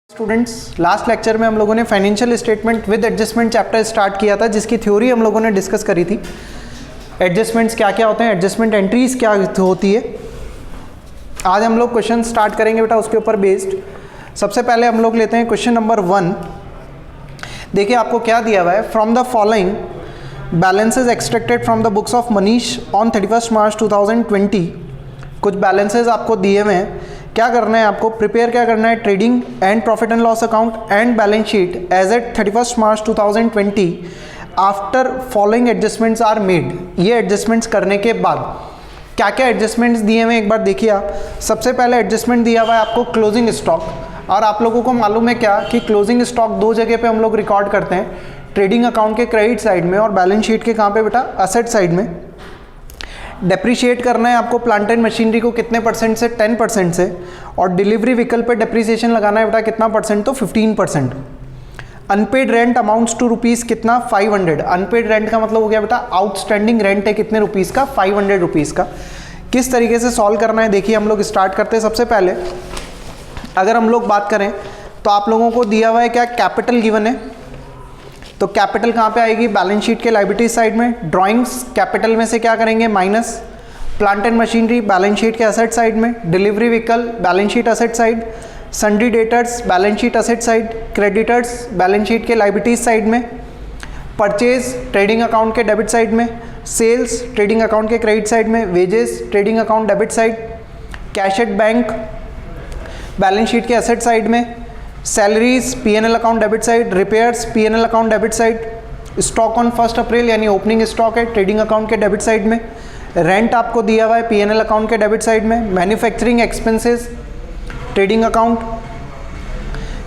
Students, last lecture में हम लोगों ने financial statement with adjustment chapter start किया था, जिसकी थ्योरी हम लोगों ने डिस्कस करी थी। एडजस्टमेंट्स क्या क्या होते हैं, एडजस्टमेंट एंट्रीज क्या होती है। आज हम लोग क्वेश्चन स्टार्ट करेंगे बेटा उसके ऊपर बेस्ड। सबसे पहले हम लोग लेते हैं क्वेश्चन नंबर 1। देखिए आपको क्या दिया हुआ है, from the following balances extracted from the books of Manish on 31 March 2020। कुछ बैलेंसेज आपको दिए हुए हैं, क्या करना है आपको, प्रिपेयर क्या करना है, trading and profit and loss account and balance sheet as at 31 March 2020 after following adjustments are made. ये एडजस्टमेंट्स करने के बाद क्या क्या एडजस्टमेंट्स दिए हुए एक बार देखिए आप। सबसे पहले एडजस्टमेंट दिया हुआ है आपको क्लोजिंग स्टॉक, और आप लोगों को मालूम है क्या कि क्लोजिंग स्टॉक दो जगह पे हम लोग रिकॉर्ड करते हैं, ट्रेडिंग अकाउंट के क्रेडिट साइड में और बैलेंस शीट के कहाँ पे बेटा, असेट साइड में। डेप्रीशिएट करना है आपको प्लांट एंड मशीनरी को कितने परसेंट से, 10% से, और डिलीवरी व्हीकल पे डेप्रीसिएशन लगाना है बेटा कितना परसेंट, तो 15%। Unpaid rent amounts to rupees कितना, 500। अनपेड रेंट का मतलब हो गया बेटा आउटस्टैंडिंग रेंट है कितने रुपीज़ का, 500 रुपीज़ का। किस तरीके से सॉल्व करना है देखिए हम लोग स्टार्ट करते हैं। सबसे पहले अगर हम लोग बात करें तो आप लोगों को दिया हुआ है क्या, कैपिटल गिवन है, तो कैपिटल कहाँ पे आएगी, बैलेंस शीट के लायबिलिटी साइड में। ड्राइंग्स कैपिटल में से क्या करेंगे, minus. Plant and machinery balance sheet के असेट साइड में। Delivery vehicle balance sheet asset side. सन्डी debtors balance sheet asset side. Creditors balance sheet के लायबिलिटीज साइड में। परचेज ट्रेडिंग अकाउंट के डेबिट साइड में। सेल्स ट्रेडिंग अकाउंट के credit side में। Wages trading account debit side. Cash at bank balance sheet के asset side में। Salaries PNL account debit side. Repairs PNL account debit side. Stock on 1 April यानी opening stock है trading account के debit side में। Rent आपको दिया हुआ है पीएनएल अकाउंट के डेबिट साइड में। मैन्युफैक्चरिंग एक्सपेंसेस ट्रेडिंग अकाउंट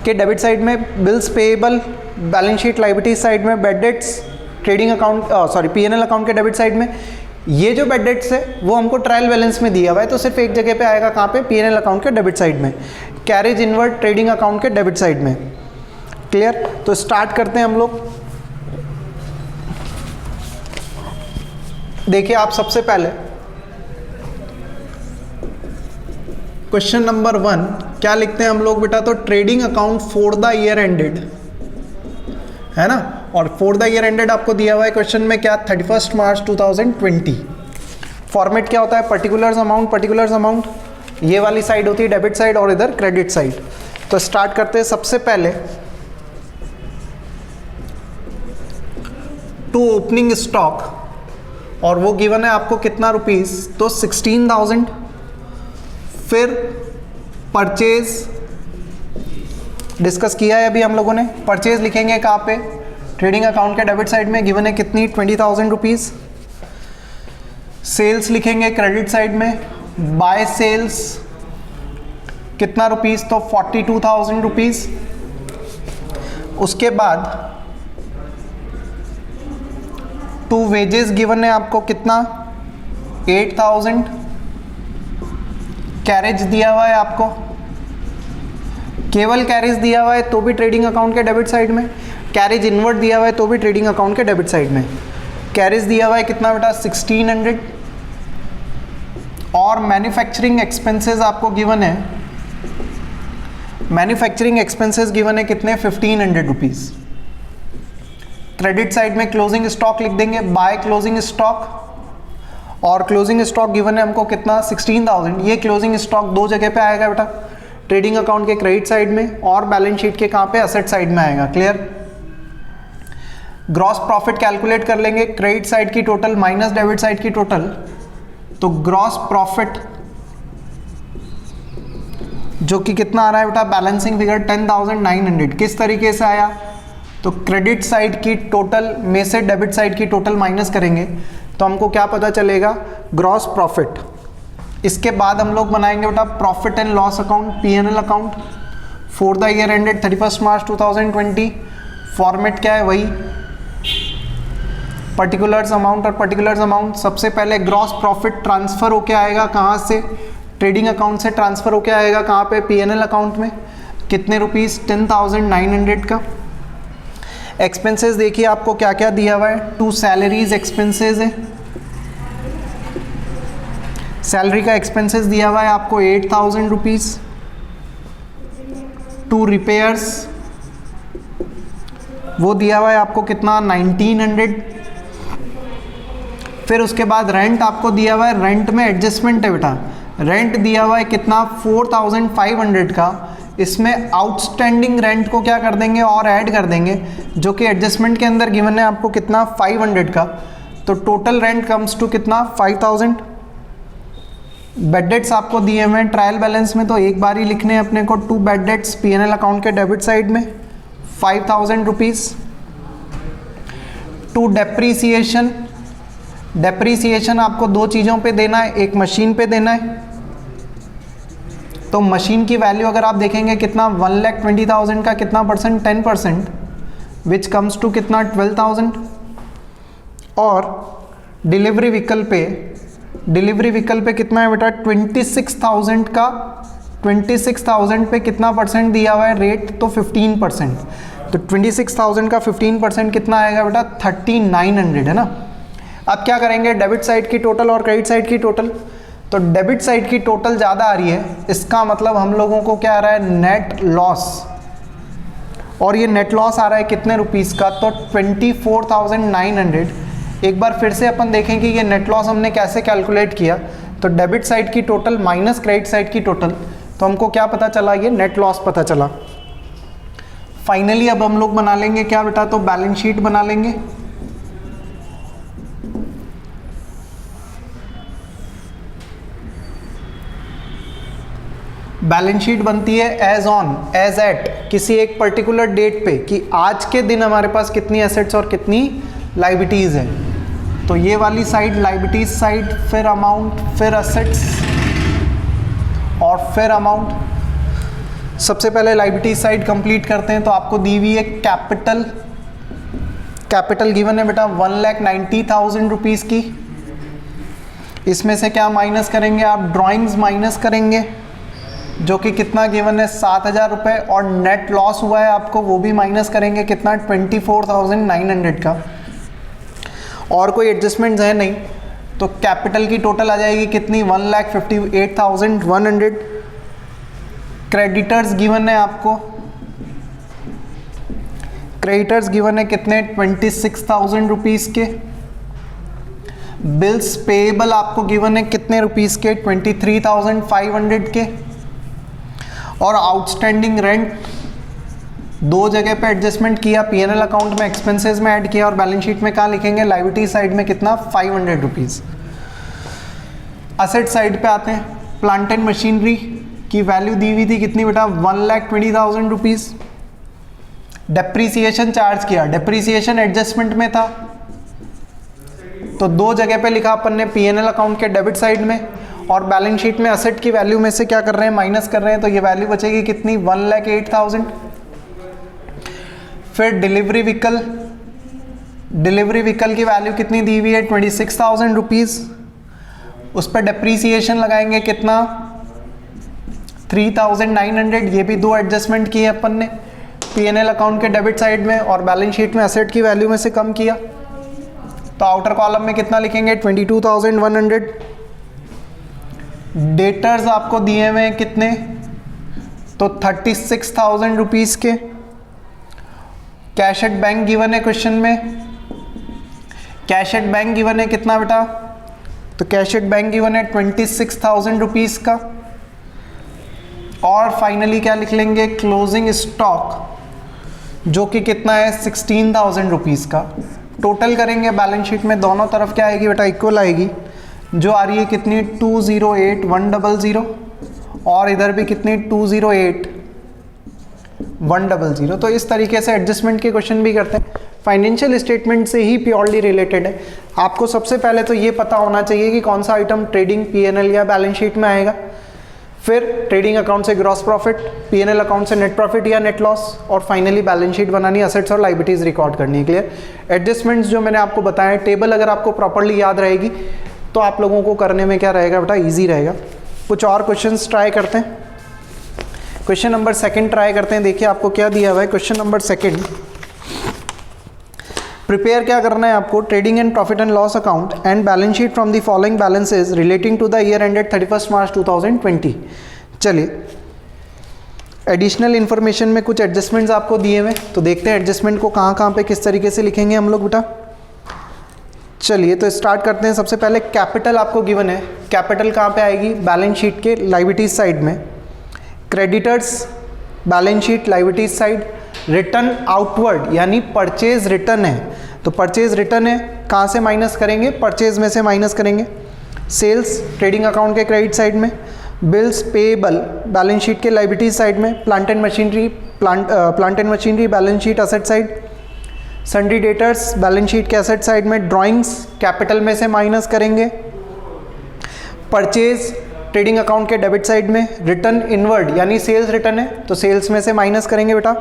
के डेबिट साइड में। Bills payable balance sheet liability side में। Bad debts trading account PNL account के डेबिट साइड में। ये जो बैड डेट्स है वो हमको ट्रायल बैलेंस में दिया हुआ है, तो सिर्फ एक जगह पे आएगा, कहाँ पे, पीएनएल अकाउंट के डेबिट साइड में। कैरेज इनवर्ड ट्रेडिंग अकाउंट के डेबिट साइड में। क्लियर, तो स्टार्ट करते हैं हम लोग। देखिए आप सबसे पहले क्वेश्चन नंबर 1 क्या लिखते हैं हम लोग बेटा, तो trading account for the year ended है ना, और फॉर द ईयर एंडेड आपको दिया हुआ है क्वेश्चन में क्या, 31 मार्च 2020। फॉर्मेट क्या होता है, पर्टिकुलर्स अमाउंट, ये वाली साइड होती है डेबिट साइड और इधर क्रेडिट साइड। तो स्टार्ट करते हैं सबसे पहले टू ओपनिंग स्टॉक, और वो गिवन है आपको कितना रुपीस, तो 16,000। फिर परचेज डिस्कस किया है अभी हम लोगों ने, परचेज लिखेंगे कहाँ पे, ट्रेडिंग अकाउंट के डेबिट साइड में, गिवन है कितनी, 20,000 रुपीज़। सेल्स लिखेंगे क्रेडिट साइड में, बाय सेल्स कितना रुपीज़, तो 42,000 रुपीज़। उसके बाद टू वेजेस गिवन है आपको कितना, 8,000। कैरेज दिया हुआ है आपको, केवल कैरेज दिया हुआ है तो भी ट्रेडिंग अकाउंट के डेबिट साइड में। कैरेज इनवर्ट दिया हुआ है तो भी ट्रेडिंग अकाउंट के डेबिट साइड में। कैरेज दिया हुआ है कितना बेटा, 1600। और मैन्युफैक्चरिंग एक्सपेंसेस आपको गिवन है, मैन्युफैक्चरिंग एक्सपेंसेस गिवन है कितने, 1500 रुपीज़। क्रेडिट साइड में क्लोजिंग स्टॉक लिख देंगे, बाय क्लोजिंग स्टॉक, और क्लोजिंग स्टॉक गिवन है हमको कितना, 16,000। ये क्लोजिंग स्टॉक दो जगह पे आएगा बेटा, ट्रेडिंग अकाउंट के क्रेडिट साइड में और बैलेंस शीट के कहाँ पे, असेट साइड में आएगा। क्लियर। ग्रॉस प्रॉफिट कैलकुलेट कर लेंगे, क्रेडिट साइड की टोटल माइनस डेबिट साइड की टोटल, तो ग्रॉस प्रॉफिट जो कि कितना आ रहा है बेटा, बैलेंसिंग फिगर 10,900। किस तरीके से आया, तो क्रेडिट साइड की टोटल में से डेबिट साइड की टोटल माइनस करेंगे तो हमको क्या पता चलेगा, ग्रॉस प्रॉफिट। इसके बाद हम लोग बनाएंगे बेटा profit and loss account, PNL account for the year ended 31 March 2020। Format क्या है, वही पर्टिकुलर्स अमाउंट और पर्टिकुलर्स अमाउंट। सबसे पहले ग्रॉस प्रॉफिट ट्रांसफर होके आएगा कहाँ से, ट्रेडिंग अकाउंट से ट्रांसफर होके आएगा कहाँ पे, पीएनएल अकाउंट में। कितने रुपीस, 10,900 का। एक्सपेंसेस देखिए आपको क्या क्या दिया हुआ है, टू सैलरीज एक्सपेंसेस है, सैलरी का एक्सपेंसेस दिया हुआ है आपको 8,000 रुपीज़। टू रिपेयर्स वो दिया हुआ है आपको कितना 1900। फिर उसके बाद रेंट आपको दिया हुआ है, रेंट में एडजस्टमेंट है बेटा, रेंट दिया हुआ है कितना 4500 का। इसमें आउटस्टैंडिंग रेंट को क्या कर देंगे और ऐड कर देंगे, जो कि एडजस्टमेंट के अंदर गिवन है आपको कितना 500 का। तो टोटल रेंट कम्स टू कितना 5000। बेड डेट्स आपको दिए हुए हैं ट्रायल बैलेंस में, तो एक बार ही लिखने हैं अपने को। 2 बेड डेट्स P&L अकाउंट के डेबिट साइड में 5000 रुपीज़। टू डेप्रीसिएशन, डेप्रीसिएशन आपको 2 चीज़ों पे देना है, एक मशीन पे देना है। तो मशीन की वैल्यू अगर आप देखेंगे कितना 1,20,000 का कितना परसेंट 10%, विच कम्स टू कितना 12,000। और डिलीवरी व्हीकल पे, डिलीवरी व्हीकल पे कितना है बेटा 26,000 का, 26,000 पे कितना परसेंट दिया हुआ है रेट, तो 15%। तो 26,000 का 15% कितना आएगा बेटा 3900 है ना। अब क्या करेंगे, डेबिट साइड की टोटल और क्रेडिट साइड की टोटल। तो डेबिट साइड की टोटल ज़्यादा आ रही है, इसका मतलब हम लोगों को क्या आ रहा है नेट लॉस। और ये नेट लॉस आ रहा है कितने रुपीस का, तो 24,900। एक बार फिर से अपन देखें कि ये नेट लॉस हमने कैसे कैलकुलेट किया। तो डेबिट साइड की टोटल माइनस क्रेडिट साइड की टोटल, तो हमको क्या पता चला, ये नेट लॉस पता चला। फाइनली अब हम लोग बना लेंगे क्या बेटा, तो बैलेंस शीट बना लेंगे। बैलेंस शीट बनती है एज ऑन, एज एट, किसी एक पर्टिकुलर डेट पे, कि आज के दिन हमारे पास कितनी एसेट्स और कितनी लाइबिलिटीज है। तो ये वाली साइड लाइबिलिटीज साइड, फिर अमाउंट, फिर एसेट्स और फिर अमाउंट। सबसे पहले लाइबिलिटीज साइड कंप्लीट करते हैं। तो आपको दी हुई है कैपिटल, कैपिटल गिवन है बेटा 1,90,000 रुपीज़ की। इसमें से क्या माइनस करेंगे आप, ड्राइंग्स माइनस करेंगे, जो कि कितना गिवन है 7,000 रुपये। और नेट लॉस हुआ है आपको, वो भी माइनस करेंगे कितना 24,900 का। और कोई एडजस्टमेंट्स है नहीं, तो कैपिटल की टोटल आ जाएगी कितनी 1,58,100। क्रेडिटर्स गिवन है आपको, क्रेडिटर्स गिवन है कितने 26,000 रुपीज़ के। बिल्स पेएबल आपको गिवन है कितने रुपीज़ के 23,500 के। और आउटस्टैंडिंग रेंट 2 जगह पे एडजस्टमेंट किया, P&L अकाउंट में एक्सपेंसेस में ऐड किया और बैलेंस शीट में कहाँ लिखेंगे, लाइबिलिटी साइड में कितना 500 रुपीज़। असेट साइड पे आते हैं। प्लांट एंड मशीनरी की वैल्यू दी हुई थी कितनी बेटा 1,20,000 रुपीज़। डेप्रीसिएशन चार्ज किया, डेप्रीसिएशन एडजस्टमेंट में था, तो 2 जगह पे लिखा अपन ने, P&L अकाउंट के डेबिट साइड में और बैलेंस शीट में असेट की वैल्यू में से क्या कर रहे हैं, माइनस कर रहे हैं। तो ये वैल्यू बचेगी कितनी 1,08,000। फिर डिलीवरी व्हीकल, डिलीवरी व्हीकल की वैल्यू कितनी दी हुई है 26,000 रुपीज़। उस पर डेप्रीसिएशन लगाएंगे कितना 3,900। ये भी 2 एडजस्टमेंट किए अपन ने, P&L अकाउंट के डेबिट साइड में और बैलेंस शीट में असेट की वैल्यू में से कम किया। तो आउटर कॉलम में कितना लिखेंगे 22,100। डेटर्स आपको दिए हुए हैं कितने, तो 36,000 रुपीज़ के। कैश एट बैंक गिवन है क्वेश्चन में, कैश एट बैंक गिवन है कितना बेटा, तो कैश एट बैंक गिवन है 26,000 रुपीज़ का। और फाइनली क्या लिख लेंगे, क्लोजिंग स्टॉक, जो कि कितना है 16,000 रुपीज़ का। टोटल करेंगे बैलेंस शीट में, दोनों तरफ क्या आएगी बेटा इक्वल आएगी, जो आ रही है कितनी 208,100 और इधर भी कितनी 208,100। तो इस तरीके से एडजस्टमेंट के क्वेश्चन भी करते हैं। फाइनेंशियल स्टेटमेंट से ही प्योरली रिलेटेड है। आपको सबसे पहले तो ये पता होना चाहिए कि कौन सा आइटम ट्रेडिंग P&L या बैलेंस शीट में आएगा। फिर ट्रेडिंग अकाउंट से ग्रॉस प्रॉफिट, P&L अकाउंट से नेट प्रॉफिट या नेट लॉस, और फाइनली बैलेंस शीट बनानी, असेट्स और लाइबिलिटीज रिकॉर्ड करनी। क्लियर। एडजस्टमेंट्स जो मैंने आपको बताया, टेबल अगर आपको प्रॉपर्ली याद रहेगी तो आप लोगों को करने में क्या रहेगा बेटा, ईजी रहेगा। कुछ और क्वेश्चंस ट्राई करते हैं। क्वेश्चन नंबर 2 ट्राई करते हैं। देखिए आपको क्या दिया हुआ है, क्वेश्चन नंबर 2। प्रिपेयर क्या करना है आपको, trading and profit and loss account and balance sheet from the following balances relating to the year ended 31 March 2020। चलिए एडिशनल इन्फॉर्मेशन में कुछ एडजस्टमेंट्स आपको दिए हुए, तो देखते हैं एडजस्टमेंट को कहाँ कहाँ पे किस तरीके से लिखेंगे हम लोग बेटा। चलिए तो स्टार्ट करते हैं। सबसे पहले कैपिटल आपको गिवन है, कैपिटल कहाँ पे आएगी, बैलेंस शीट के लायबिलिटीज साइड में। Creditors balance sheet liabilities side. Return outward यानी परचेज रिटर्न है, तो परचेज रिटर्न है, कहाँ से माइनस करेंगे, परचेज में से माइनस करेंगे। सेल्स ट्रेडिंग अकाउंट के क्रेडिट साइड में। बिल्स पेएबल बैलेंस शीट के लायबिलिटीज साइड में। Plant and machinery balance sheet asset side. Sundry debtors balance sheet के असेट साइड में। ड्राइंग्स कैपिटल में से माइनस करेंगे। परचेज ट्रेडिंग अकाउंट के डेबिट साइड में। रिटर्न इनवर्ड यानी सेल्स रिटर्न है, तो सेल्स में से माइनस करेंगे बेटा।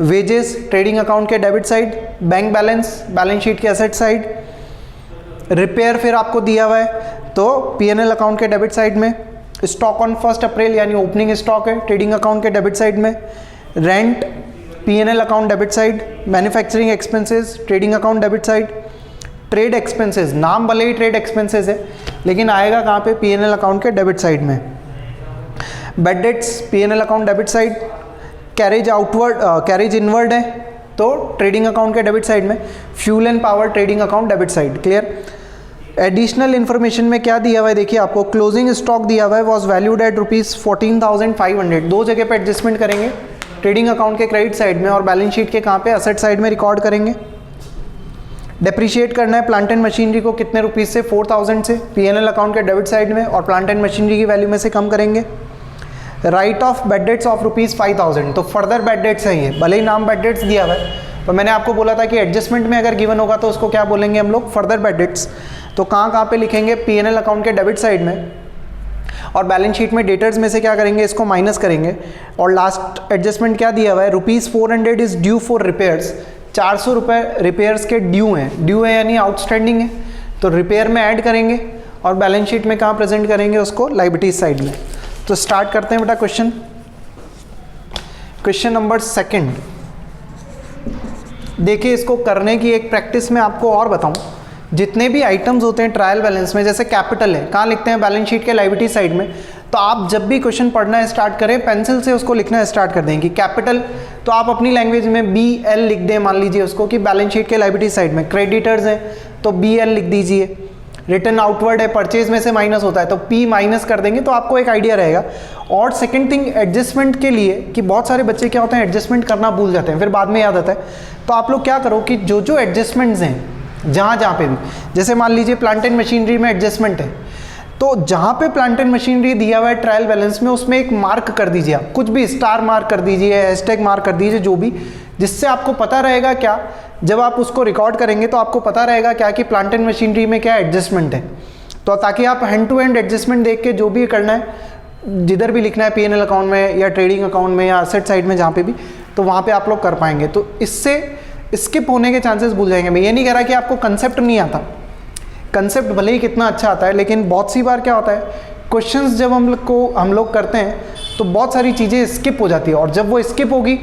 वेजेस ट्रेडिंग अकाउंट के debit side. Bank balance balance sheet के असेट साइड। रिपेयर फिर आपको दिया हुआ है, तो P&L अकाउंट के डेबिट साइड में। स्टॉक ऑन 1 अप्रैल यानी ओपनिंग स्टॉक है, ट्रेडिंग अकाउंट के डेबिट साइड में। Rent P&L account debit side. Manufacturing expenses trading account debit side. Trade expenses, नाम भले ही ट्रेड एक्सपेंसेस है लेकिन आएगा कहाँ पे, P&L अकाउंट के डेबिट साइड में। Bad dates P&L account debit side. Carriage outward carriage inward है, तो ट्रेडिंग अकाउंट के डेबिट साइड में। Fuel and power trading account debit side. Clear. Additional information में क्या दिया हुआ है, देखिए आपको क्लोजिंग स्टॉक दिया हुआ है, वॉज वैल्यूड एट ₹14,500। दो जगह पे एडजस्टमेंट करेंगे, ट्रेडिंग अकाउंट के क्रेडिट साइड में और बैलेंस शीट के कहाँ पे, असेट साइड में रिकॉर्ड करेंगे। डेप्रिशिएट करना है प्लांट एंड मशीनरी को कितने रुपीज़ से, 4,000 से, P&L अकाउंट के डेबिट साइड में और प्लांट एंड मशीनरी की वैल्यू में से कम करेंगे। Right of bad debts of ₹5,000, तो फर्दर बैड डेट्स है ये, भले ही नाम बैड डेट्स दिया हुआ है, तो मैंने आपको बोला था कि एडजस्टमेंट में अगर गिवन होगा तो उसको क्या बोलेंगे हम लोग, फर्दर बैड डेट्स। तो कहाँ कहाँ पे लिखेंगे, P&L अकाउंट के डेबिट साइड में और बैलेंस शीट में डेटर्स में से क्या करेंगे, इसको माइनस करेंगे। और लास्ट एडजस्टमेंट क्या दिया हुआ है, ₹400 इज ड्यू फॉर रिपेयर्स, 400 रुपये रिपेयर्स के ड्यू है यानी आउटस्टैंडिंग है, तो रिपेयर में ऐड करेंगे और बैलेंस शीट में कहाँ प्रेजेंट करेंगे उसको, लायबिलिटीज साइड में। तो स्टार्ट करते हैं बेटा क्वेश्चन नंबर 2। देखिए इसको करने की एक प्रैक्टिस में आपको और बताऊं, जितने भी आइटम्स होते हैं ट्रायल बैलेंस में, जैसे कैपिटल है, कहाँ लिखते हैं, बैलेंस शीट के लायबिलिटी साइड में। तो आप जब भी क्वेश्चन पढ़ना स्टार्ट करें, पेंसिल से उसको लिखना स्टार्ट कर दें कि कैपिटल, तो आप अपनी लैंग्वेज में BL लिख दें, मान लीजिए उसको कि बैलेंस शीट के लायबिलिटी साइड में। क्रेडिटर्स है तो BL लिख दीजिए। रिटर्न आउटवर्ड है, परचेज में से माइनस होता है तो P माइनस कर देंगे, तो आपको एक आइडिया रहेगा। और सेकंड थिंग, एडजस्टमेंट के लिए कि बहुत सारे बच्चे क्या होते हैं, एडजस्टमेंट करना भूल जाते हैं, फिर बाद में याद आता है। तो आप लोग क्या करो कि जो जो एडजस्टमेंट्स हैं जहाँ पे भी, जैसे मान लीजिए प्लांट एंड मशीनरी में एडजस्टमेंट है, तो जहाँ पे प्लांट एंड मशीनरी दिया हुआ है ट्रायल बैलेंस में, उसमें एक मार्क कर दीजिए, आप कुछ भी स्टार मार्क कर दीजिए, हैशटैग मार्क कर दीजिए, जो भी, जिससे आपको पता रहेगा क्या, जब आप उसको रिकॉर्ड करेंगे तो आपको पता रहेगा क्या कि प्लांट एंड मशीनरी में क्या एडजस्टमेंट है। तो ताकि आप हैंड टू हैंड एडजस्टमेंट देख के जो भी करना है, जिधर भी लिखना है P&L अकाउंट में या ट्रेडिंग अकाउंट में या असेट साइड में, जहाँ पे भी, तो वहाँ पे आप लोग कर पाएंगे। तो इससे स्किप होने के चांसेस भूल जाएंगे। मैं ये नहीं कह रहा कि आपको कंसेप्ट नहीं आता, कंसेप्ट भले ही कितना अच्छा आता है, लेकिन बहुत सी बार क्या होता है, क्वेश्चंस जब हम लोग करते हैं तो बहुत सारी चीज़ें स्किप हो जाती है, और जब वो स्किप होगी,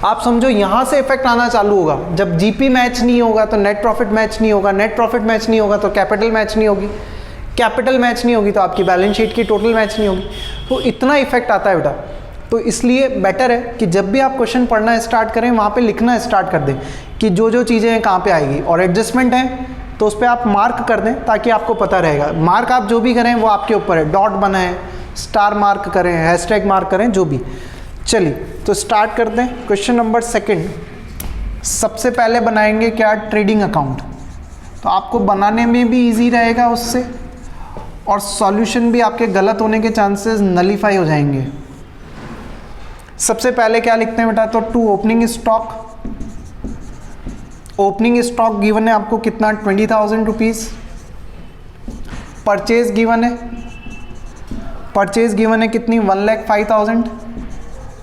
आप समझो यहाँ से इफेक्ट आना चालू होगा। जब GP मैच नहीं होगा तो नेट प्रॉफिट मैच नहीं होगा, नेट प्रॉफिट मैच नहीं होगा तो कैपिटल मैच नहीं होगी, कैपिटल मैच नहीं होगी तो आपकी बैलेंस शीट की टोटल मैच नहीं होगी। तो इतना इफेक्ट आता है बेटा। तो इसलिए बेटर है कि जब भी आप क्वेश्चन पढ़ना स्टार्ट करें, वहाँ पे लिखना स्टार्ट कर दें कि जो जो चीज़ें हैं कहाँ पे आएगी, और एडजस्टमेंट है तो उस पर आप मार्क कर दें ताकि आपको पता रहेगा। मार्क आप जो भी करें वो आपके ऊपर है, डॉट बना है, स्टार मार्क करें, हैशटैग मार्क करें, जो भी। चलिए तो स्टार्ट करते हैं क्वेश्चन नंबर 2। सबसे पहले बनाएंगे क्या, ट्रेडिंग अकाउंट। तो आपको बनाने में भी इजी रहेगा उससे, और सॉल्यूशन भी आपके गलत होने के चांसेस नलीफाई हो जाएंगे। सबसे पहले क्या लिखते हैं बेटा, तो to opening stock. Opening stock given है आपको कितना, 20,000 रुपीज़। परचेज गिवन है, परचेज गिवन है कितनी, 1,05,000।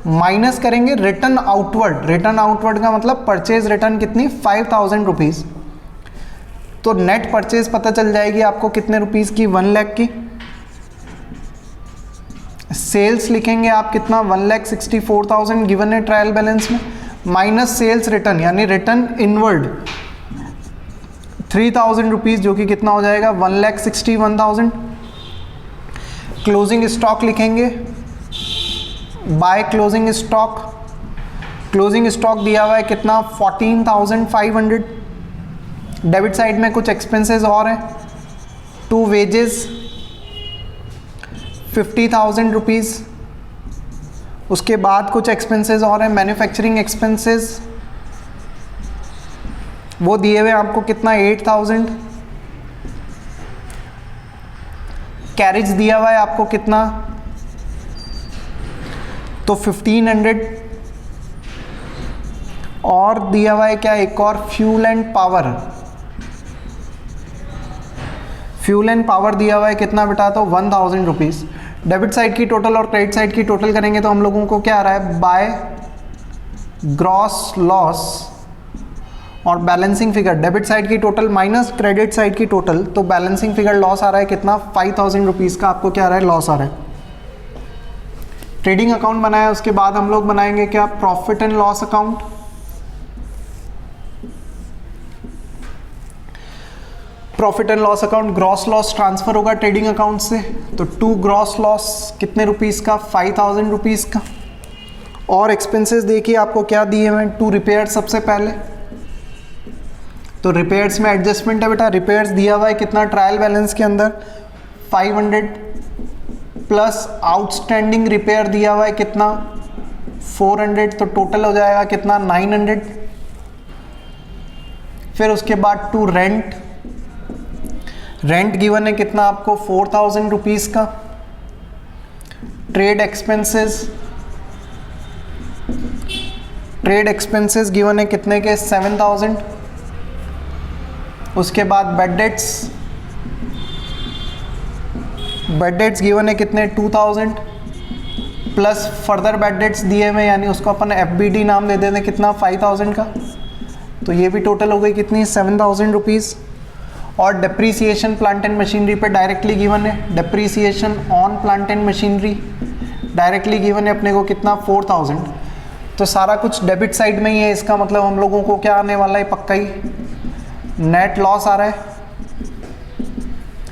माइनस करेंगे रिटर्न आउटवर्ड, रिटर्न आउटवर्ड का मतलब परचेज रिटर्न कितनी, 5,000 रुपीज़। तो नेट परचेज पता चल जाएगी आपको कितने रुपीज़ की, 1 लाख की। सेल्स लिखेंगे आप कितना, 1,64,000 गिवन है ट्रायल बैलेंस में, माइनस सेल्स रिटर्न यानी रिटर्न इनवर्ड 3,000 रुपीज़, जो कि कितना हो जाएगा, 1,61,000। क्लोजिंग स्टॉक लिखेंगे by closing stock, closing stock दिया हुआ है कितना 14,500। डेबिट साइड में कुछ एक्सपेंसेस और हैं, टू वेजेस 50,000 रुपीज़। उसके बाद कुछ एक्सपेंसेस और हैं, मैन्युफैक्चरिंग एक्सपेंसेस वो दिए हुए आपको कितना 8,000। कैरेज दिया हुआ है आपको कितना, तो 1500। और दिया हुआ है क्या, एक और fuel and power. Fuel and power दिया हुआ है कितना बेटा, तो 1,000 रुपीज़। डेबिट साइड की टोटल और क्रेडिट साइड की टोटल करेंगे तो हम लोगों को क्या आ रहा है, बाय ग्रॉस लॉस और बैलेंसिंग फिगर। डेबिट साइड की टोटल माइनस क्रेडिट साइड की टोटल, तो बैलेंसिंग फिगर लॉस आ रहा है कितना 5,000 रुपीज़ का आपको क्या आ रहा है, लॉस आ रहा है। ट्रेडिंग अकाउंट बनाया, उसके बाद हम लोग बनाएंगे क्या, profit and loss account. Profit and loss account, gross loss transfer होगा ट्रेडिंग अकाउंट से, तो टू ग्रॉस लॉस कितने रुपीज़ का, 5,000 रुपीज़ का। और एक्सपेंसेस देखिए आपको क्या दिए हुए हैं, टू रिपेयर सबसे पहले, तो रिपेयर्स में एडजस्टमेंट है बेटा। रिपेयर्स दिया हुआ है कितना ट्रायल बैलेंस के अंदर 500 प्लस आउटस्टैंडिंग रिपेयर दिया हुआ है कितना 400, तो टोटल हो जाएगा कितना 900। फिर उसके बाद टू रेंट, रेंट गिवन है कितना आपको 4,000 रुपीज़ का। Trade expenses, trade expenses given है कितने के 7,000। उसके बाद bad debts, bad debts given है कितने 2,000 प्लस फर्दर बेड डेट्स दिए हुए, यानी उसको अपन FBD नाम दे देते हैं कितना 5,000 का, तो ये भी टोटल हो गई कितनी 7,000 रुपीज़। और डिप्रीसिएशन प्लांट एंड मशीनरी पे डायरेक्टली गिवन है, depreciation on plant and machinery directly given है अपने को कितना 4,000। तो सारा कुछ डेबिट साइड में ही है, इसका मतलब हम लोगों को क्या आने वाला है, पक्का ही नेट लॉस आ रहा है।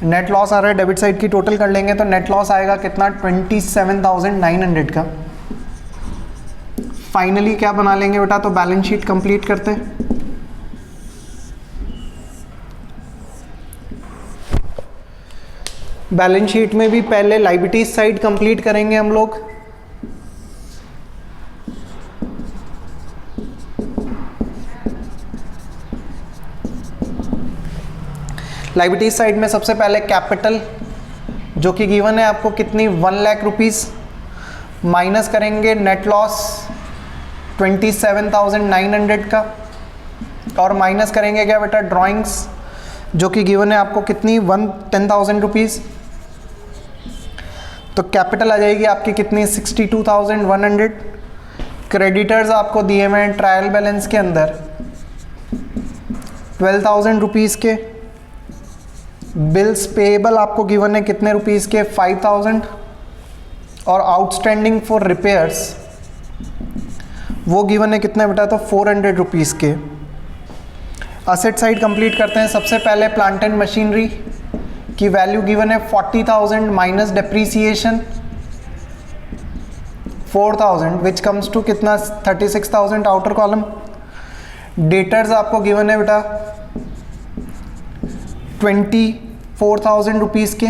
नेट लॉस आ रहा है, डेबिट साइड की टोटल कर लेंगे तो नेट लॉस आएगा कितना 27,900 का। फाइनली क्या बना लेंगे बेटा, तो बैलेंस शीट कंप्लीट करते हैं। बैलेंस शीट में भी पहले लायबिलिटीज साइड कंप्लीट करेंगे हम लोग। लायबिलिटीज साइड में सबसे पहले कैपिटल जो कि गिवन है आपको कितनी 1 लाख रुपीज़, माइनस करेंगे नेट लॉस 27,900 का, और माइनस करेंगे क्या बेटा ड्राइंग्स जो कि गिवन है आपको कितनी 10,000 रुपीज़। तो कैपिटल आ जाएगी आपकी कितनी 62,100। क्रेडिटर्स आपको दिए हुए हैं ट्रायल बैलेंस के अंदर 12,000 रुपीज़ के। बिल्स पेएबल आपको गिवन है कितने रुपीज़ के 5,000। और आउटस्टैंडिंग फॉर रिपेयर्स वो गिवन है कितने बेटा, तो 400 रुपीज़ के। असेट साइड कंप्लीट करते हैं। सबसे पहले प्लांट एंड मशीनरी की वैल्यू गिवन है 40,000 minus depreciation 4,000 which comes to कितना 36,000 आउटर कॉलम। डेटर्स आपको गिवन है बेटा 24,000 रुपीज़ के।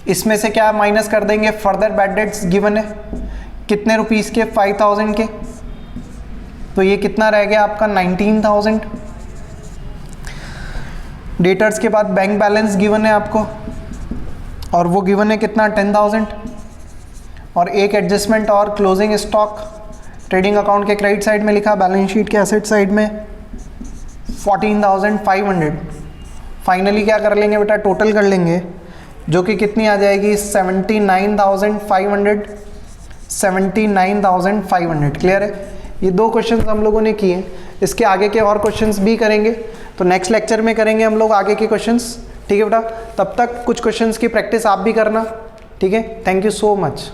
इसमें से क्या माइनस कर देंगे, फर्दर बैड डेट्स गिवन है कितने रुपीज़ के 5,000 के, तो ये कितना रह गया आपका 19,000। डेटर्स के बाद बैंक बैलेंस गिवन है आपको और वो गिवन है कितना 10,000। और एक एडजस्टमेंट और क्लोजिंग स्टॉक ट्रेडिंग अकाउंट के क्रेडिट साइड में लिखा, बैलेंस शीट के एसेट साइड में 14,500। फाइनली क्या कर लेंगे बेटा, टोटल कर लेंगे जो कि कितनी आ जाएगी 79,500। 79,500 क्लियर है। ये दो क्वेश्चंस हम लोगों ने किए, इसके आगे के और क्वेश्चंस भी करेंगे, तो नेक्स्ट लेक्चर में करेंगे हम लोग आगे के क्वेश्चंस। ठीक है बेटा, तब तक कुछ क्वेश्चंस की प्रैक्टिस आप भी करना। ठीक है, थैंक यू सो मच।